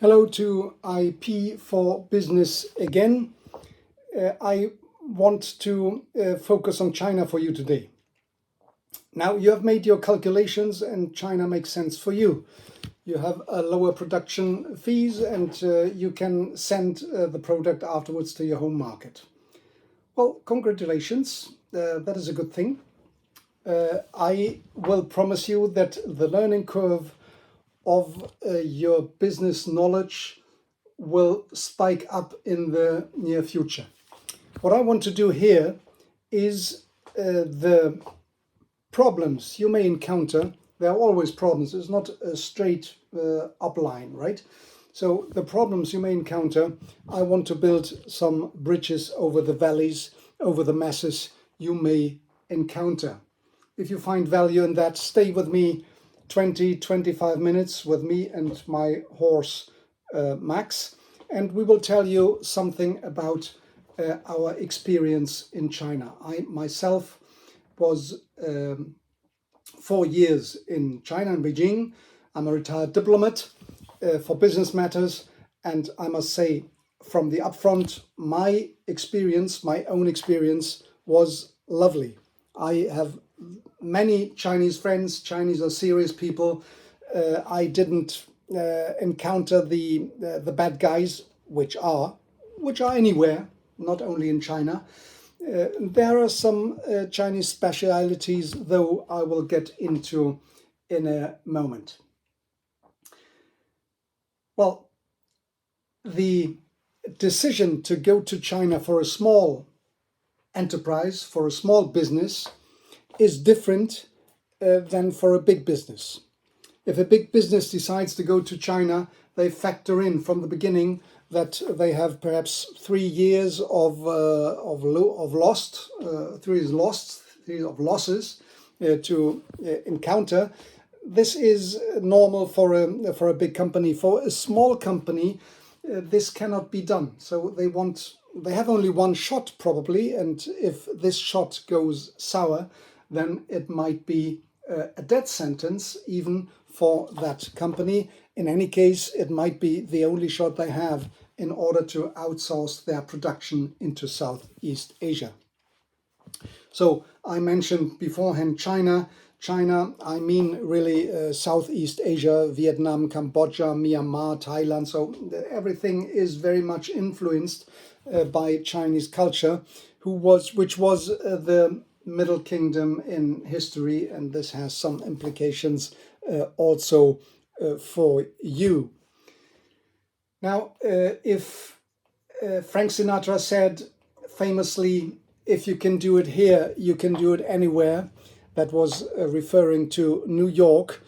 Hello to IP for Business again. I want to focus on China for you today. Now, you have made your calculations and China makes sense for you. You have a lower production fees and you can send the product afterwards to your home market. Well, congratulations. That is a good thing. I will promise you that the learning curve of your business knowledge will spike up in the near future. What I want to do here is the problems you may encounter. There are always problems. It's not a straight up line, right? So the problems you may encounter, I want to build some bridges over the valleys, over the messes you may encounter. If you find value in that, stay with me 20-25 minutes with me and my horse Max, and we will tell you something about our experience in China. I myself was 4 years in China, in Beijing. I'm a retired diplomat for business matters, and I must say from the upfront, my experience, my own experience was lovely. I have many Chinese friends. Chinese are serious people. I didn't encounter the bad guys, which are anywhere, not only in China. There are some Chinese specialities, though I will get into in a moment. Well, the decision to go to China for a small enterprise, for a small business, is different than for a big business. If a big business decides to go to China, they factor in from the beginning that they have perhaps 3 years of losses to encounter. This is normal for a big company. For a small company, this cannot be done. So they have only one shot probably, and if this shot goes sour, then it might be a death sentence even for that company. In any case, it might be the only shot they have in order to outsource their production into Southeast Asia. So I mentioned beforehand China. China, I mean really Southeast Asia, Vietnam, Cambodia, Myanmar, Thailand. So everything is very much influenced by Chinese culture, which was the Middle Kingdom in history, and this has some implications also for you. Now, if Frank Sinatra said famously, if you can do it here, you can do it anywhere, that was referring to New York.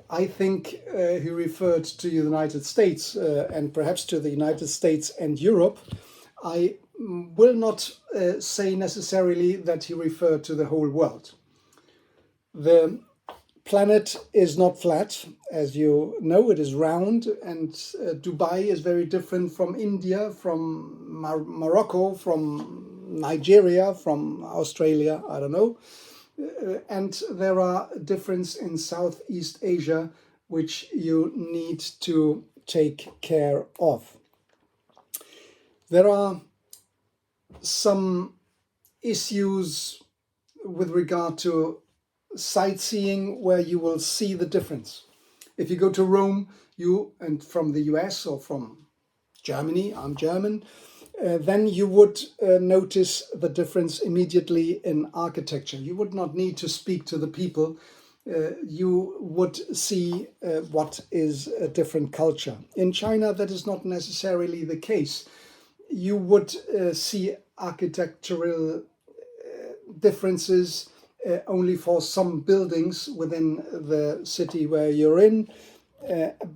I think he referred to the United States and perhaps to the United States and Europe. I will not say necessarily that he referred to the whole world. The planet is not flat, as you know, it is round, and Dubai is very different from India, from Morocco, from Nigeria, from Australia, I don't know. And there are differences in Southeast Asia which you need to take care of. There are some issues with regard to sightseeing where you will see the difference. If you go to Rome, and from the US or from Germany, I'm German, then you would notice the difference immediately in architecture. You would not need to speak to the people. You would see what is a different culture. In China, that is not necessarily the case. You would see architectural differences only for some buildings within the city where you're in,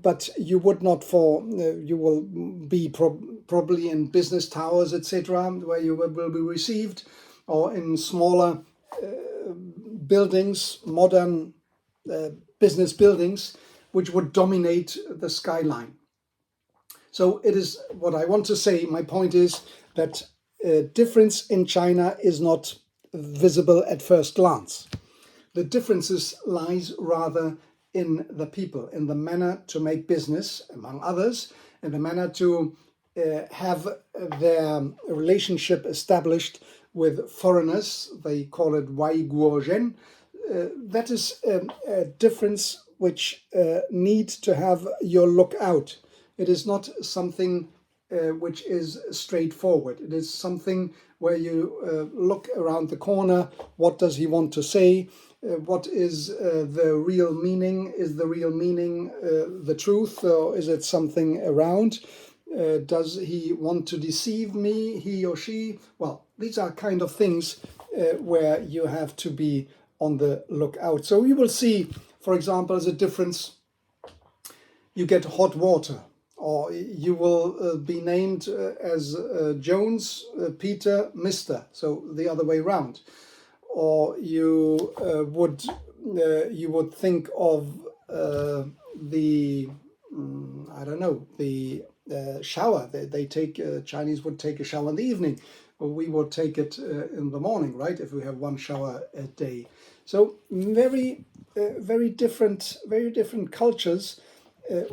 but you would not you will be probably in business towers, etc., where you will be received, or in smaller buildings, modern business buildings, which would dominate the skyline. So it is what I want to say. My point is that difference in China is not visible at first glance. The differences lies rather in the people, in the manner to make business, among others, in the manner to have their relationship established with foreigners. They call it Wai Guo Zhen. That is a difference which needs to have your look out. It is not something which is straightforward. It is something where you look around the corner. What does he want to say? What is the real meaning? Is the real meaning the truth, or is it something around? Does he want to deceive me, he or she? Well, these are kind of things where you have to be on the lookout. So you will see, for example, as a difference, you get hot water, or you will be named as Jones, Peter, Mr. So the other way around. Or you would think of the I don't know, the shower. They take Chinese would take a shower in the evening, or we would take it in the morning, right? If we have one shower a day. So very different cultures,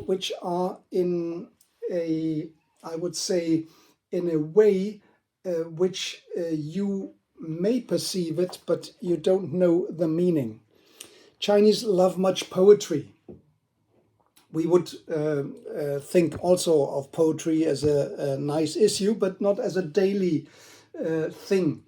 which are in a, I would say, in a way which you may perceive it, but you don't know the meaning. Chinese love much poetry. We would think also of poetry as a nice issue, but not as a daily thing.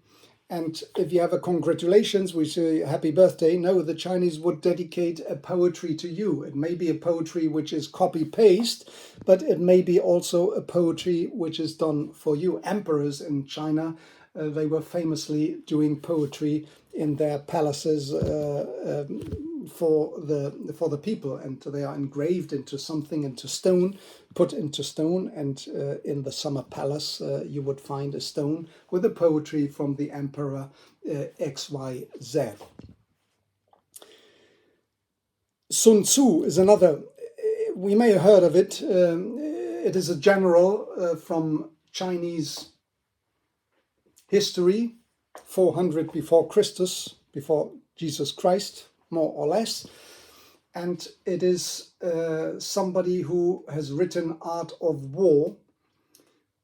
And if you have a congratulations, we say happy birthday. No, the Chinese would dedicate a poetry to you. It may be a poetry which is copy-paste, but it may be also a poetry which is done for you. Emperors in China, they were famously doing poetry in their palaces for the people, and they are engraved into something, into stone, put into stone, and in the summer palace you would find a stone with the poetry from the emperor XYZ. Sun Tzu is another, we may have heard of it. It is a general from Chinese history, 400 before Christus, before Jesus Christ, more or less. And it is somebody who has written Art of War,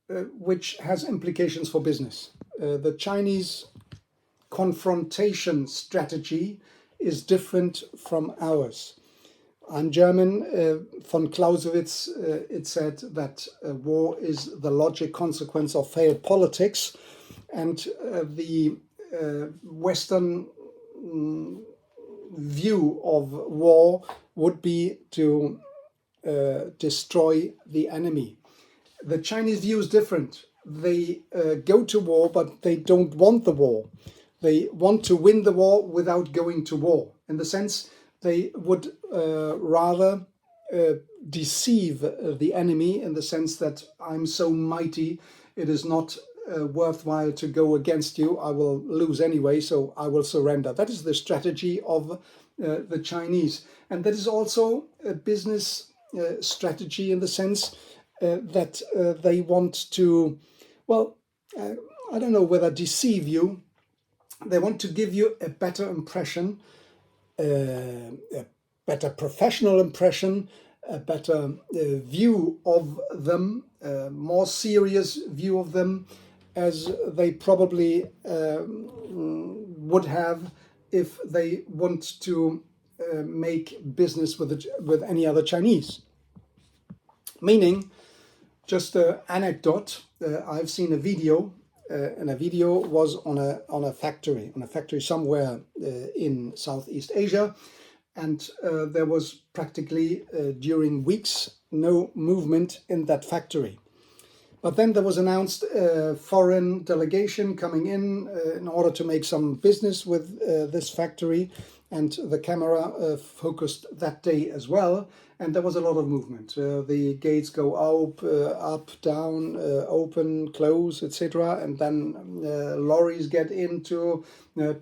which has implications for business. The Chinese confrontation strategy is different from ours. I'm German. Von Clausewitz, it said that war is the logic consequence of failed politics. And the Western view of war would be to destroy the enemy. The Chinese view is different. They go to war, but they don't want the war. They want to win the war without going to war. In the sense, they would rather deceive the enemy, in the sense that I'm so mighty, it is not worthwhile to go against you. I will lose anyway, so I will surrender. That is the strategy of the Chinese. And that is also a business strategy, in the sense that they want to, well, I don't know whether deceive you. They want to give you a better impression, a better professional impression, a better view of them, a more serious view of them, as they probably would have if they want to make business with any other Chinese. Meaning, just an anecdote, I've seen a video, and a video was on a factory somewhere in Southeast Asia, and there was practically during weeks no movement in that factory. But then there was announced a foreign delegation coming in order to make some business with this factory, and the camera focused that day as well, and there was a lot of movement. The gates go up, down, open, close, etc., and then lorries get into,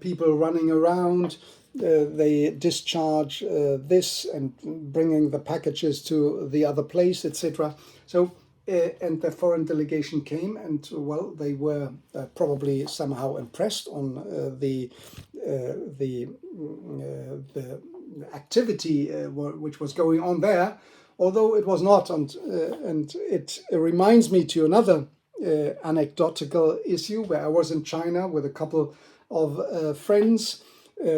people running around. They discharge this and bringing the packages to the other place, etc. So. And the foreign delegation came, and well, they were probably somehow impressed on the activity which was going on there, although it was not. And it reminds me to another anecdotal issue where I was in China with a couple of friends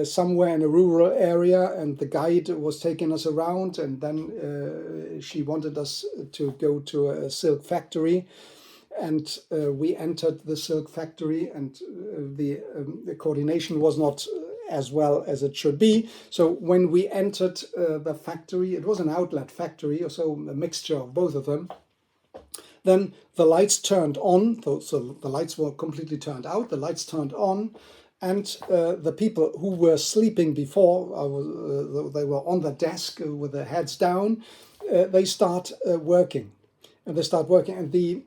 somewhere in a rural area, and the guide was taking us around, and then she wanted us to go to a silk factory, and we entered the silk factory, and the coordination was not as well as it should be. So when we entered the factory, it was an outlet factory, or so a mixture of both of them. Then the lights turned on, so the lights were completely turned out, the lights turned on, and the people who were sleeping before, they were on the desk with their heads down, they start working. And the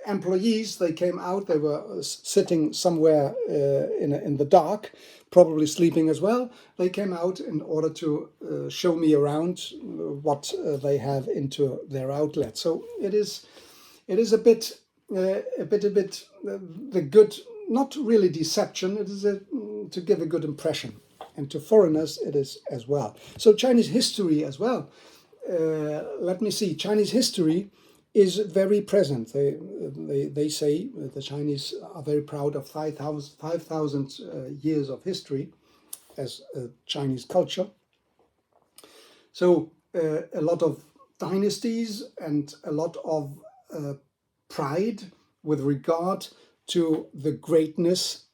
employees, they came out, they were sitting somewhere in the dark, probably sleeping as well. They came out in order to show me around what they have into their outlet. So it is a bit the good, not really deception, it is to give a good impression. And to foreigners it is as well. So Chinese history as well. Let me see, Chinese history is very present. They say the Chinese are very proud of 5,000 years of history as a Chinese culture. So a lot of dynasties and a lot of pride with regard to the greatness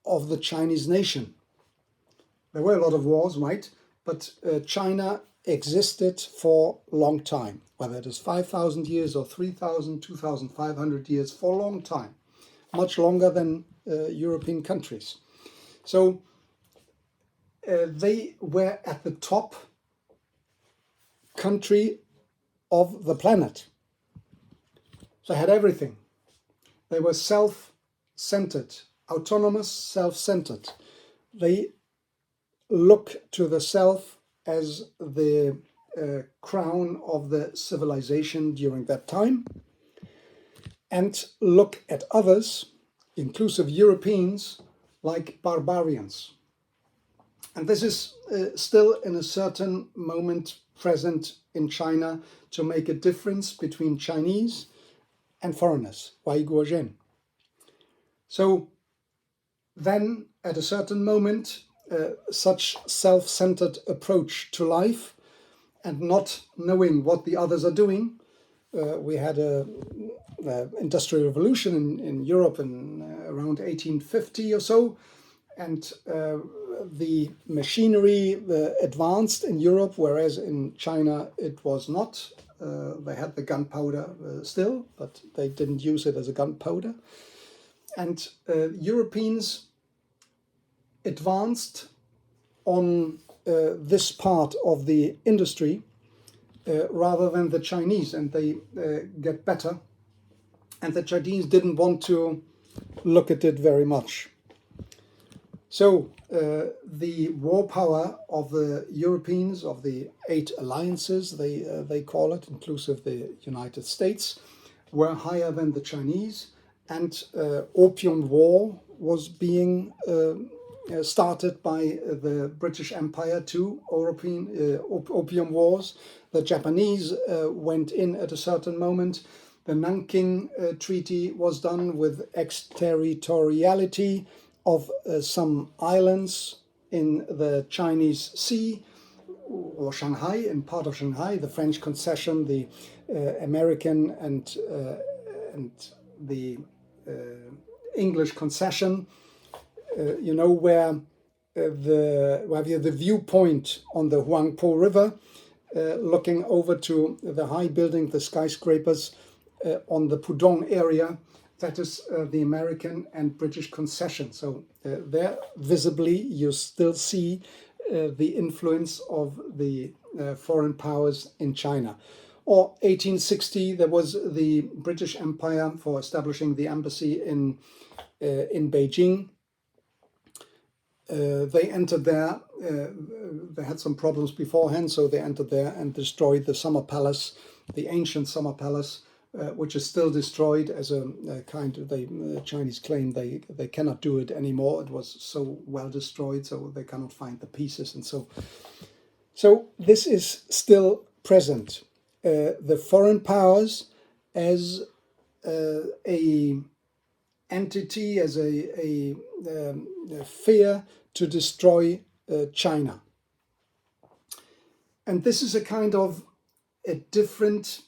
of the Chinese nation. There were a lot of wars, right? But China existed for a long time, whether it is 5,000 years or 3,000, 2,500 years, for a long time, much longer than European countries. So they were at the top country of the planet. They had everything. They were self-centered, autonomous, self-centered. They look to the self as the crown of the civilization during that time, and look at others, inclusive Europeans, like barbarians. And this is still in a certain moment present in China to make a difference between Chinese and foreigners, Wai Guozhen. So then at a certain moment, such self-centered approach to life and not knowing what the others are doing. We had an industrial revolution in Europe in around 1850 or so, and the machinery advanced in Europe, whereas in China it was not. They had the gunpowder still, but they didn't use it as a gunpowder. And Europeans advanced on this part of the industry rather than the Chinese, and they get better. And the Chinese didn't want to look at it very much. So the war power of the Europeans, of the 8 alliances, they call it, inclusive the United States, were higher than the Chinese, and Opium War was being started by the British Empire too, Opium Wars. The Japanese went in at a certain moment. The Nanking Treaty was done with exterritoriality of some islands in the Chinese Sea, or Shanghai, in part of Shanghai, the French concession, the American and the English concession. You know, where we have the viewpoint on the Huangpu River, looking over to the high building, the skyscrapers on the Pudong area. That is the American and British concession. So there, visibly, you still see the influence of the foreign powers in China. Or 1860, there was the British Empire for establishing the embassy in Beijing. They entered there. They had some problems beforehand, so they entered there and destroyed the summer palace, the ancient summer palace, which is still destroyed as a kind of, the Chinese claim they cannot do it anymore. It was so well destroyed, so they cannot find the pieces, and so this is still present. The foreign powers as a entity, as a fear to destroy China. And this is a kind of a different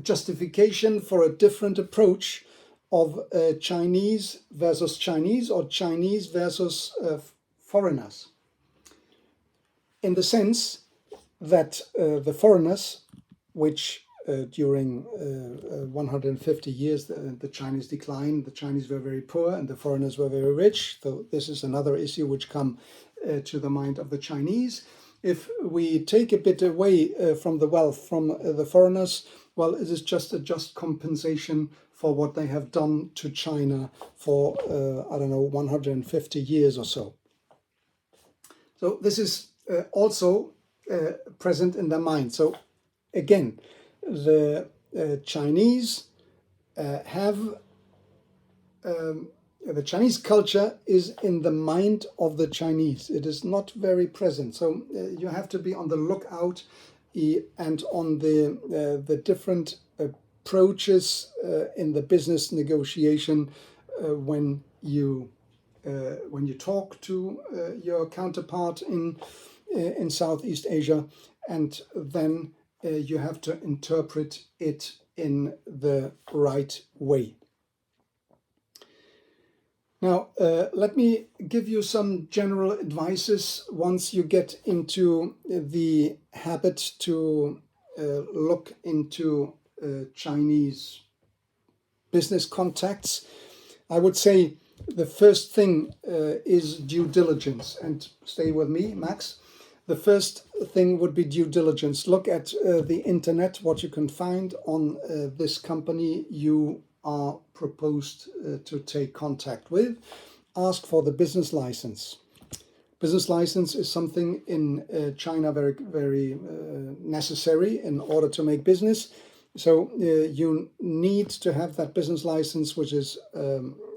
justification for a different approach of Chinese versus Chinese, or Chinese versus foreigners. In the sense that the foreigners, which during 150 years, the Chinese declined, the Chinese were very poor and the foreigners were very rich. So this is another issue which come to the mind of the Chinese. If we take a bit away from the wealth from the foreigners, well, it is just a just compensation for what they have done to China for, 150 years or so. So this is also present in their mind. So again, the Chinese the Chinese culture is in the mind of the Chinese. It is not very present. So you have to be on the lookout and on the different approaches in the business negotiation when you talk to your counterpart in Southeast Asia, and then you have to interpret it in the right way. Now, let me give you some general advices once you get into the habit to look into Chinese business contacts. I would say the first thing is due diligence. And stay with me, Max. The first thing would be due diligence. Look at the internet, what you can find on this company you are proposed to take contact with. Ask for the business license. Business license is something in China very, very necessary in order to make business. So you need to have that business license, which is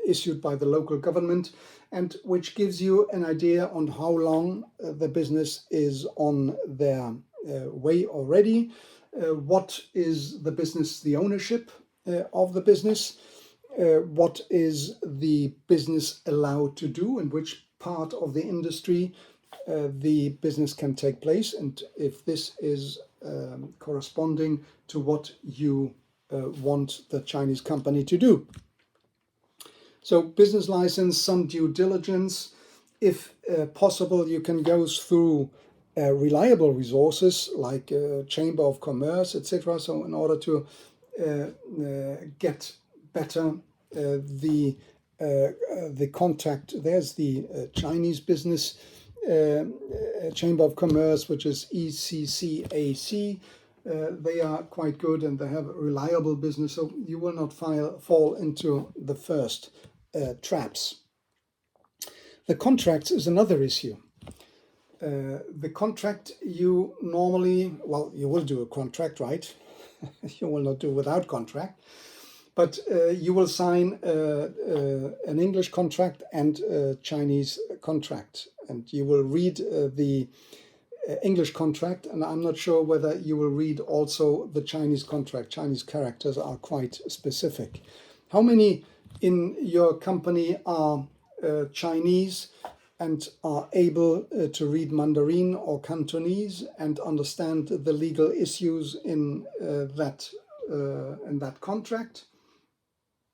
issued by the local government and which gives you an idea on how long the business is on their way already. What is the business, the ownership of the business? What is the business allowed to do, in which part of the industry the business can take place, and if this is corresponding to what you want the Chinese company to do. So business license, some due diligence. If possible, you can go through reliable resources like Chamber of Commerce, etc. So in order to get better the contact, there's the Chinese business Chamber of Commerce, which is ECCAC. They are quite good and they have a reliable business, so you will not fall into the first traps. The contracts is another issue. The contract you normally, well, you will do a contract, right? You will not do without contract, but you will sign an English contract and a Chinese contract, and you will read the English contract, and I'm not sure whether you will read also the Chinese contract. Chinese characters are quite specific. How many in your company are Chinese and are able to read Mandarin or Cantonese and understand the legal issues in that contract?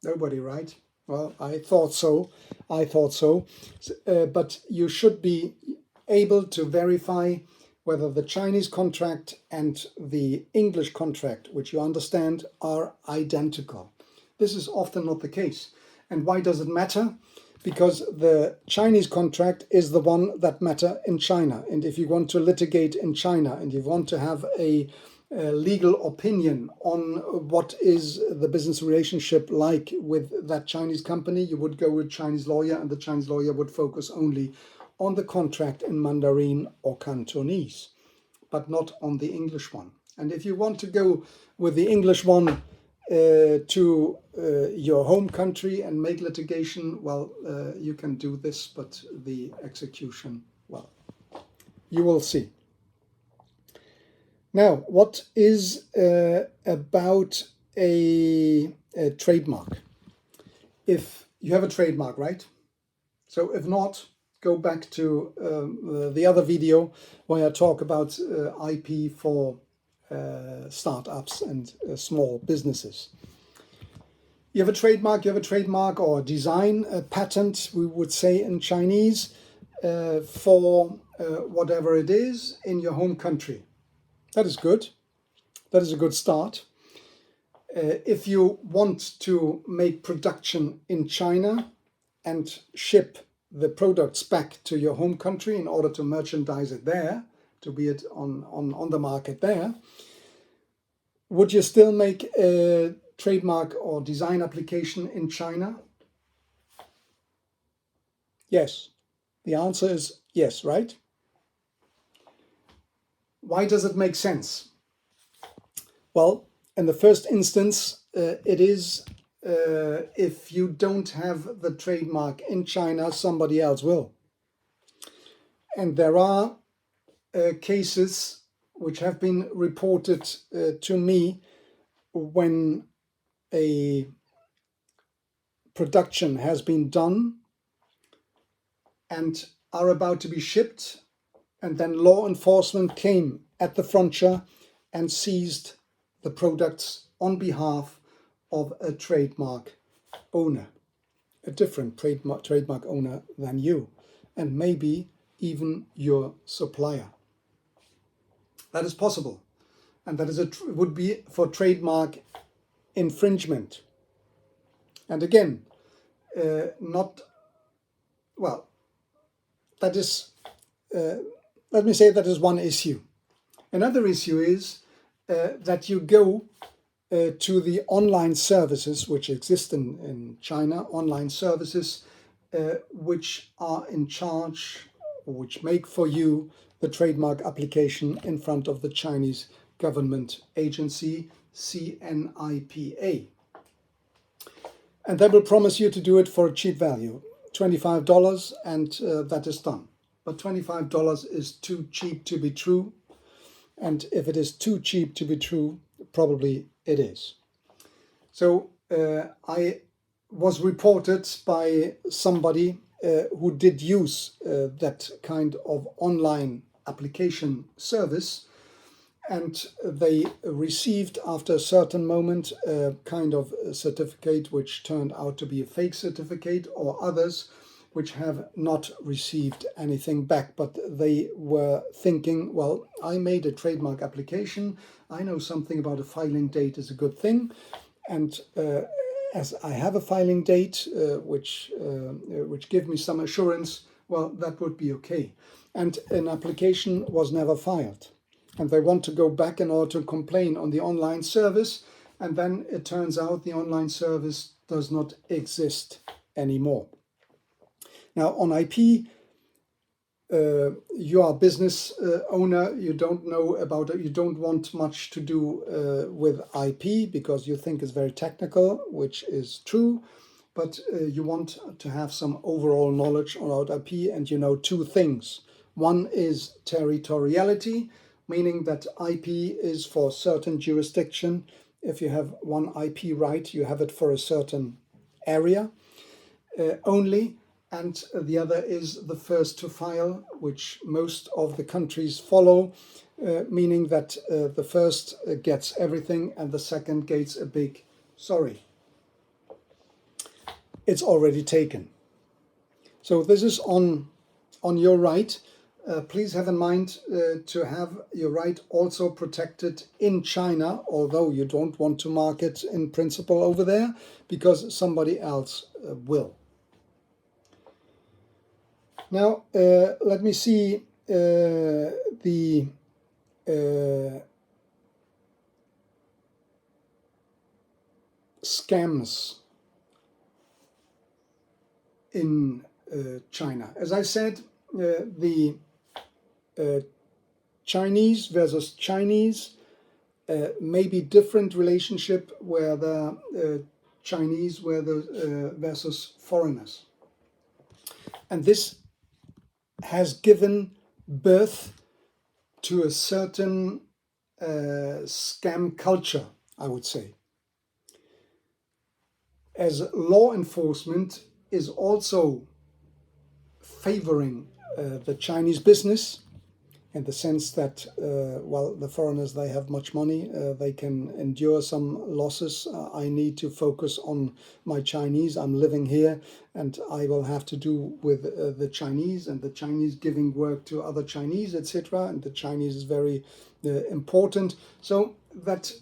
Nobody, right? Well, I thought so. But you should be able to verify whether the Chinese contract and the English contract, which you understand, are identical. This is often not the case. And why does it matter? Because the Chinese contract is the one that matters in China. And if you want to litigate in China and you want to have a legal opinion on what is the business relationship like with that Chinese company, you would go with a Chinese lawyer, and the Chinese lawyer would focus only on the contract in Mandarin or Cantonese, but not on the English one. And if you want to go with the English one to your home country and make litigation, well, you can do this, but the execution, well, you will see. Now, what is about a trademark? If you have a trademark, right? So if not, go back to the other video where I talk about IP for startups and small businesses. You have a trademark or design, a patent, we would say in Chinese, for whatever it is in your home country. That is good. That is a good start. If you want to make production in China and ship the products back to your home country in order to merchandise it there, to be it on the market there, would you still make a trademark or design application in China? Yes. The answer is yes, right? Why does it make sense? Well, in the first instance, it is if you don't have the trademark in China, somebody else will. And there are cases which have been reported to me when a production has been done and are about to be shipped, and then law enforcement came at the frontier and seized the products on behalf of a trademark owner, a different trademark owner than you, and maybe even your supplier. That is possible, and that is would be for trademark infringement. And again, not well. That is, let me say, that is one issue. Another issue is that you go to the online services which exist in China, online services which are in charge, or which make for you the trademark application in front of the Chinese government agency, CNIPA. And they will promise you to do it for a cheap value, $25, and that is done. But $25 is too cheap to be true. And if it is too cheap to be true, probably it is. So I was reported by somebody who did use that kind of online application service, and they received after a certain moment a kind of certificate which turned out to be a fake certificate, or others which have not received anything back, but they were thinking, well, I made a trademark application, I know something about a filing date is a good thing, and as I have a filing date which give me some assurance, well, that would be okay. And an application was never filed. And they want to go back in order to complain on the online service, and then it turns out the online service does not exist anymore. Now, on IP, you are a business owner, you don't know about it, you don't want much to do with IP because you think it's very technical, which is true, but you want to have some overall knowledge about IP, and you know two things. One is territoriality, meaning that IP is for certain jurisdiction. If you have one IP right, you have it for a certain area only. And the other is the first to file, which most of the countries follow, meaning that the first gets everything and the second gets a big sorry. It's already taken. So this is on your right. Please have in mind to have your right also protected in China, although you don't want to market in principle over there, because somebody else will. Now, let me see the scams in China. As I said, the Chinese versus Chinese maybe different relationship where the Chinese were the versus foreigners. And this has given birth to a certain scam culture, I would say. As law enforcement is also favoring the Chinese business, in the sense that, well, the foreigners, they have much money, they can endure some losses. I need to focus on my Chinese. I'm living here and I will have to do with the Chinese, and the Chinese giving work to other Chinese, etc. And the Chinese is very important. So that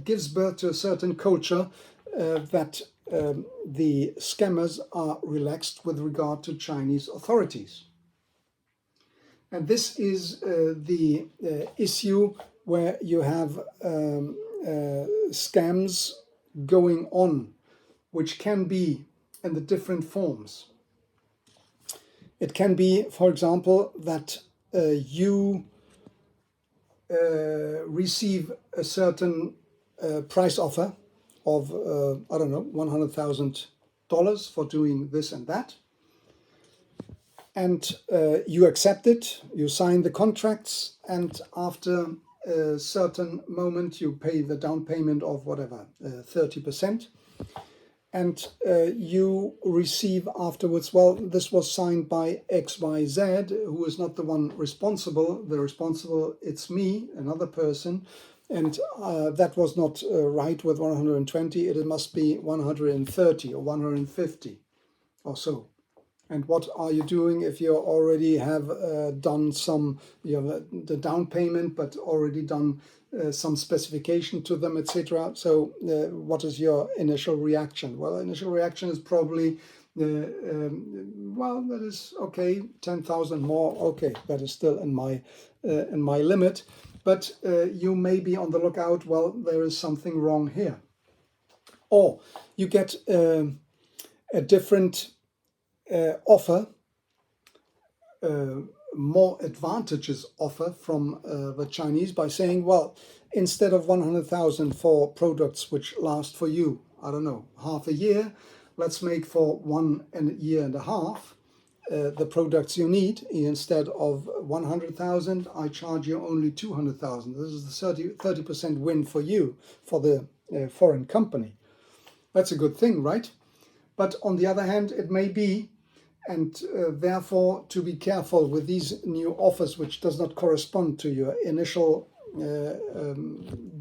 gives birth to a certain culture that the scammers are relaxed with regard to Chinese authorities. And this is the issue where you have scams going on, which can be in the different forms. It can be, for example, that you receive a certain price offer of, I don't know, $100,000 for doing this and that. And you accept it, you sign the contracts, and after a certain moment you pay the down payment of whatever, 30%. And you receive afterwards, well, this was signed by XYZ, who is not the one responsible. The responsible, it's me, another person. And that was not right with 120, it must be 130 or 150 or so. And what are you doing if you already have done some, you know, the down payment, but already done some specification to them, etc. So what is your initial reaction? Well, initial reaction is probably, well, that is okay, 10,000 more, okay, that is still in my limit. But you may be on the lookout, well, there is something wrong here. Or you get a different offer, more advantages offer from the Chinese by saying, well, instead of 100,000 for products which last for you, I don't know, half a year, let's make for 1 year and a half the products you need. Instead of 100,000, I charge you only 200,000. This is the 30% win for you, for the foreign company. That's a good thing, right? But on the other hand, it may be, and therefore to be careful with these new offers, which does not correspond to your initial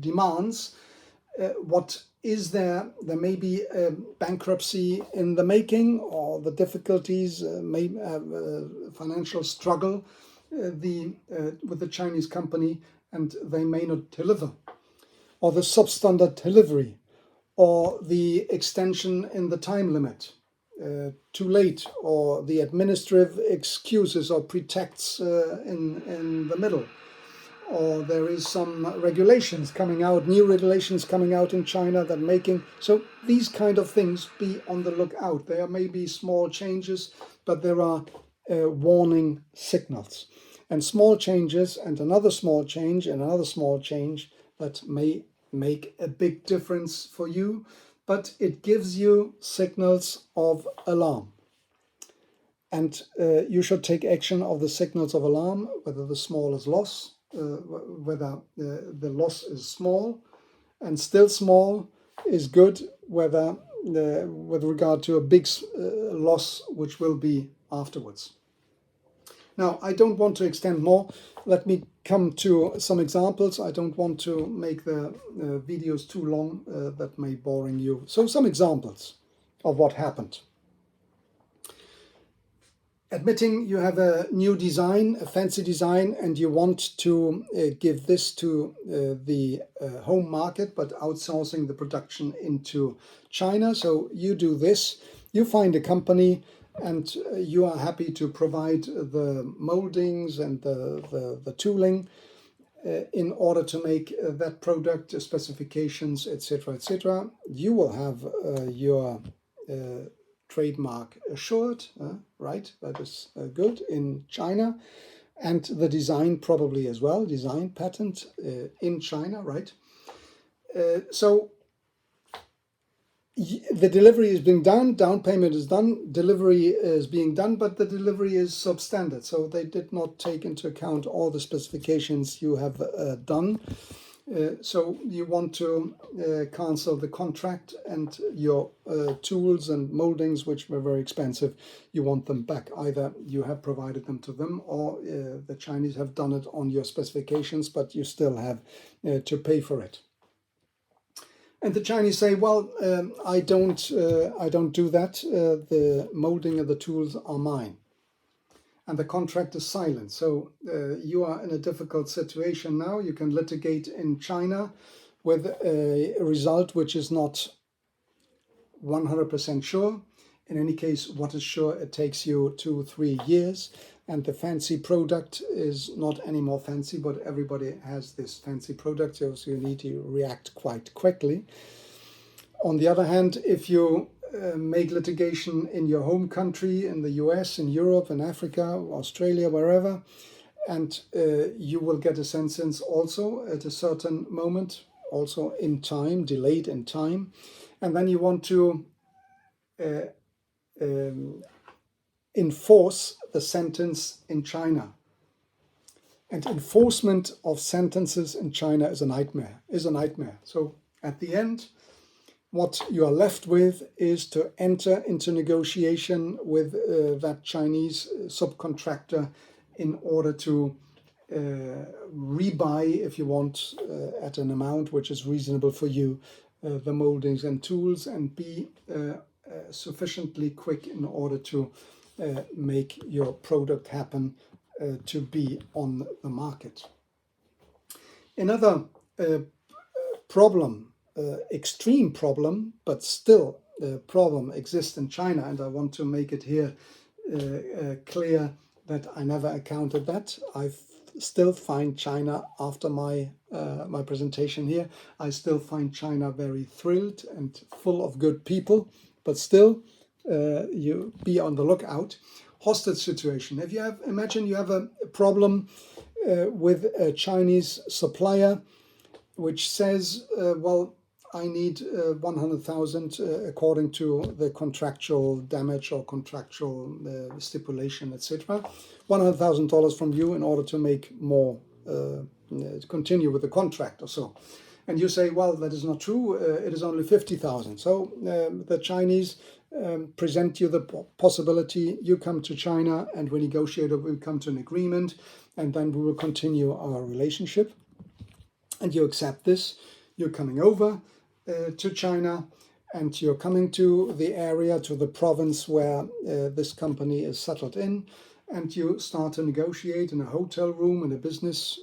demands. What is there? There may be a bankruptcy in the making, or the difficulties, financial struggle with the Chinese company, and they may not deliver, or the substandard delivery, or the extension in the time limit. Too late, or the administrative excuses or pretexts in the middle, or there is some regulations coming out, new regulations coming out in China that making, so these kind of things, be on the lookout. There may be small changes, but there are warning signals, and small changes, and another small change, and another small change that may make a big difference for you, but it gives you signals of alarm. And you should take action of the signals of alarm, whether the smallest loss, whether the loss is small, and still small is good, whether with regard to a big loss, which will be afterwards. Now, I don't want to extend more. Let me come to some examples. I don't want to make the videos too long, that may boring you. So some examples of what happened. Admitting you have a new design, a fancy design, and you want to give this to the home market, but outsourcing the production into China. So you do this, you find a company, and you are happy to provide the moldings and the tooling in order to make that product, specifications, etc., etc. You will have your trademark assured, right? That is good in China, and the design probably as well, design patent in China, right? So the delivery is being done, down payment is done, delivery is being done, but the delivery is substandard. So they did not take into account all the specifications you have done. So you want to cancel the contract, and your tools and moldings, which were very expensive, you want them back. Either you have provided them to them, or the Chinese have done it on your specifications, but you still have to pay for it. And the Chinese say, well, I don't do that. The molding and the tools are mine. And the contract is silent. So you are in a difficult situation now. You can litigate in China with a result which is not 100% sure. In any case, what is sure, it takes you 2-3 years. And the fancy product is not any more fancy, but everybody has this fancy product, so you need to react quite quickly. On the other hand, if you make litigation in your home country, in the US, in Europe, in Africa, Australia, wherever, and you will get a sentence also at a certain moment, also in time, delayed in time, and then you want to enforce the sentence in China. And enforcement of sentences in China is a nightmare, So at the end, what you are left with is to enter into negotiation with that Chinese subcontractor in order to rebuy, if you want, at an amount which is reasonable for you, the moldings and tools, and be sufficiently quick in order to make your product happen to be on the market. Another problem, extreme problem, but still problem exists in China, and I want to make it here clear that I never encountered that. I still find China, after my my presentation here, I still find China very thrilled and full of good people, but still you be on the lookout. Hostage situation. If you have, imagine you have a problem with a Chinese supplier which says, well, I need 100,000 according to the contractual damage or contractual stipulation, etc. $100,000 from you in order to make more, to continue with the contract or so. And you say, well, that is not true. It is only 50,000. So the Chinese present you the possibility. You come to China, and we negotiate. We come to an agreement, and then we will continue our relationship. And you accept this. You're coming over to China, and you're coming to the area, to the province where this company is settled in, and you start to negotiate in a hotel room, in a business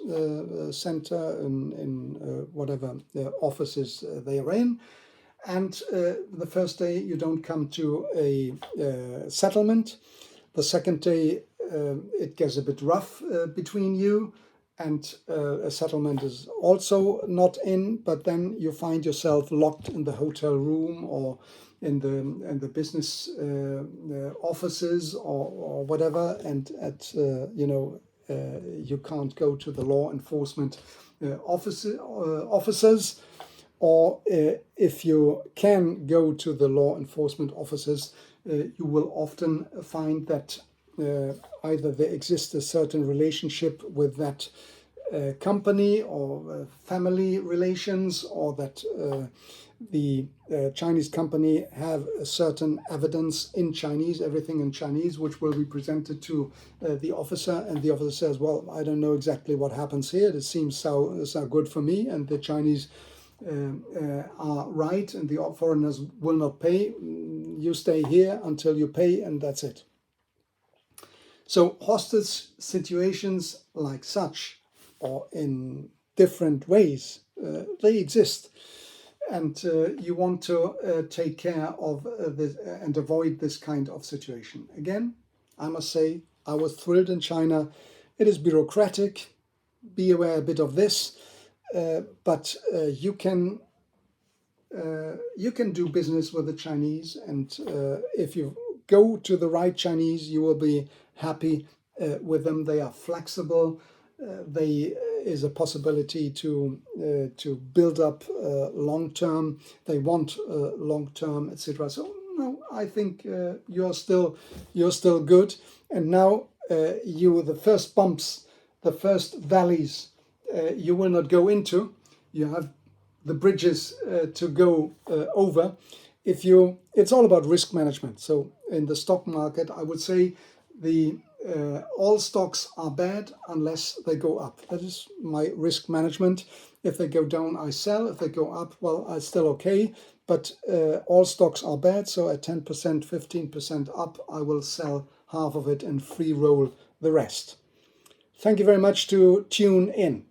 center, in whatever offices they are in. And the first day you don't come to a settlement. The second day it gets a bit rough between you, and a settlement is also not in, but then you find yourself locked in the hotel room or in the business offices or whatever, and at you can't go to the law enforcement officers, or if you can go to the law enforcement officers, you will often find that either there exists a certain relationship with that company or family relations, or that the Chinese company have a certain evidence in Chinese, everything in Chinese, which will be presented to the officer, and the officer says, well, I don't know exactly what happens here. It seems so good for me, and the Chinese are right, and the foreigners will not pay. You stay here until you pay, and that's it. So hostage situations like such, or in different ways, they exist, and you want to take care of this and avoid this kind of situation. Again, I must say, I was thrilled in China. It is bureaucratic. Be aware a bit of this, but you can do business with the Chinese, and if you go to the right Chinese, you will be happy with them. They are flexible. They is a possibility to build up long term. They want long term, etc. So no, I think you're still good. And now the first bumps, the first valleys, you will not go into. You have the bridges to go over. It's all about risk management. So in the stock market, I would say all stocks are bad unless they go up. That is my risk management. If they go down, I sell. If they go up, well, I'm still okay. But all stocks are bad. So at 10%, 15% up, I will sell half of it and free roll the rest. Thank you very much to tune in.